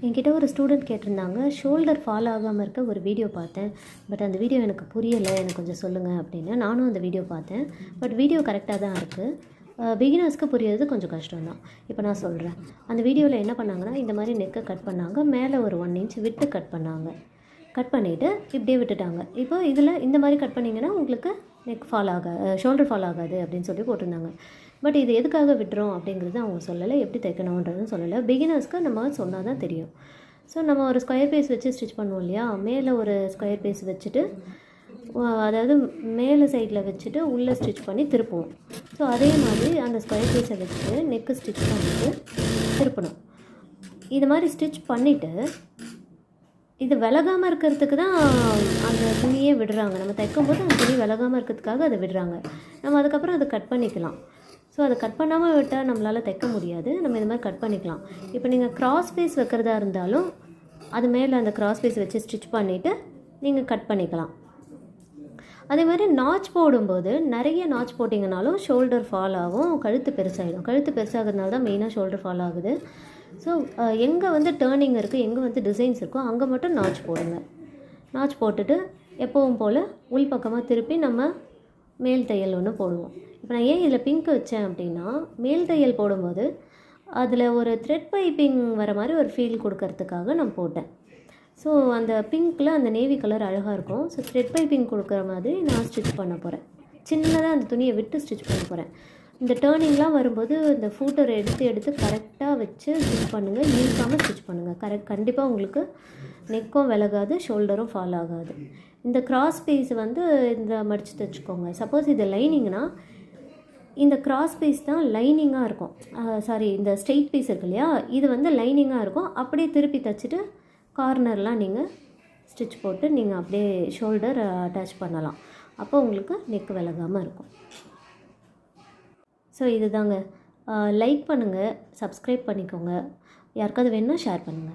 என்கிட்ட ஒரு ஸ்டூடெண்ட் கேட்டிருந்தாங்க, ஷோல்டர் ஃபால் ஆகாமல் இருக்க ஒரு வீடியோ பார்த்தேன். பட் அந்த வீடியோ எனக்கு புரியலை, எனக்கு கொஞ்சம் சொல்லுங்கள் அப்படின்னு. நானும் அந்த வீடியோ பார்த்தேன். பட் வீடியோ கரெக்டாக தான் இருக்குது. பிகினர்ஸ்க்கு புரியுறது கொஞ்சம் கஷ்டம் தான். இப்போ நான் சொல்கிறேன். அந்த வீடியோவில் என்ன பண்ணாங்கன்னா, இந்த மாதிரி நெக்கை கட் பண்ணாங்க. மேலே ஒரு 1 இன்ச் விட்டு கட் பண்ணாங்க. கட் பண்ணிவிட்டு இப்படியே விட்டுட்டாங்க. இப்போ இதில் இந்த மாதிரி கட் பண்ணிங்கன்னா உங்களுக்கு நெக் ஃபால் ஷோல்டர் ஃபால் ஆகாது அப்படின்னு சொல்லி போட்டிருந்தாங்க. பட் இது எதுக்காக விட்டுறோம் அப்படிங்கிறது அவங்க சொல்லலை, எப்படி தைக்கணுன்றதும் சொல்லலை. பிகினர்ஸ்க்கு நம்ம சொன்னால் தான் தெரியும். ஸோ நம்ம ஒரு ஸ்கொயர் பீஸ் வச்சு ஸ்டிச் பண்ணுவோம் இல்லையா, மேலே ஒரு ஸ்கொயர் பீஸ் வச்சுட்டு, அதாவது மேலே சைடில் வச்சுட்டு உள்ளே ஸ்டிச் பண்ணி திருப்புவோம். ஸோ அதே மாதிரி அந்த ஸ்கொயர் பீஸை வச்சுட்டு நெக்கு ஸ்டிச் பண்ணிவிட்டு திருப்பணும். இது மாதிரி ஸ்டிச் பண்ணிவிட்டு இது விலகாமல் இருக்கிறதுக்கு தான் அந்த துணியே விடுறாங்க. நம்ம தைக்கும்போது அந்த துணி விலகாமல் இருக்கிறதுக்காக அதை விடுறாங்க. நம்ம அதுக்கப்புறம் அதை கட் பண்ணிக்கலாம். ஸோ அதை கட் பண்ணாமல் விட்டால் நம்மளால் தைக்க முடியாது. நம்ம இது மாதிரி கட் பண்ணிக்கலாம். இப்போ நீங்கள் கிராஸ் பீஸ் வைக்கிறதா இருந்தாலும் அது மேலே அந்த கிராஸ் பீஸ் வச்சு ஸ்டிச் பண்ணிவிட்டு நீங்கள் கட் பண்ணிக்கலாம். அதே மாதிரி நாச் போடும்போது நிறைய நாச் போட்டிங்கனாலும் ஷோல்டர் ஃபால் ஆகும், கழுத்து பெருசாகிடும். கழுத்து பெருசாகிறதுனால தான் மெயினாக ஷோல்டர் ஃபால் ஆகுது. ஸோ எங்கே வந்து டேர்னிங் இருக்குது, எங்கே வந்து டிசைன்ஸ் இருக்கோ அங்கே மட்டும் நாச் போடுங்க. நாச் போட்டுட்டு எப்பவும் போல் உள் பக்கமாக திருப்பி நம்ம மேல் தையல் ஒன்று போடுவோம். இப்போ நான் ஏன் இதில் பிங்க் வச்சேன் அப்படின்னா, மேல் தையல் போடும்போது அதில் ஒரு த்ரெட் பைப்பிங் வர மாதிரி ஒரு ஃபீல் கொடுக்கறதுக்காக நான் போட்டேன். ஸோ அந்த பிங்க்கில் அந்த நேவி கலர் அழகாக இருக்கும். ஸோ த்ரெட் பைப்பிங் கொடுக்குற மாதிரி நான் ஸ்டிச் பண்ண போகிறேன். சின்னதாக அந்த துணியை விட்டு ஸ்டிச் பண்ண போகிறேன். இந்த டேர்னிங்லாம் வரும்போது இந்த ஃபூட்டரை எடுத்து கரெக்டாக வச்சு ஸ்டிச் பண்ணுங்கள். இழுக்காமல் ஸ்டிச் பண்ணுங்கள். கண்டிப்பாக உங்களுக்கு நெக்கும் விலகாது, ஷோல்டரும் ஃபால் ஆகாது. இந்த கிராஸ் பீஸ் வந்து இந்த மடித்து தைச்சிக்கோங்க. சப்போஸ் இது லைனிங்னா இந்த கிராஸ் பீஸ் தான் லைனிங்காக இருக்கும். இந்த ஸ்ட்ரெயிட் பீஸ் இருக்கு இல்லையா, இது வந்து லைனிங்காக இருக்கும். அப்படியே திருப்பி தைச்சிட்டு கார்னர்லாம் நீங்கள் ஸ்டிச் போட்டு நீங்கள் அப்படியே ஷோல்டர் அட்டாச் பண்ணலாம். அப்போ உங்களுக்கு நெக் விலகாமல் இருக்கும். ஸோ இதுதாங்க. லைக் பண்ணுங்கள், சப்ஸ்கிரைப் பண்ணிக்கோங்க. யாருக்காவது வேணும்னா ஷேர் பண்ணுங்கள்.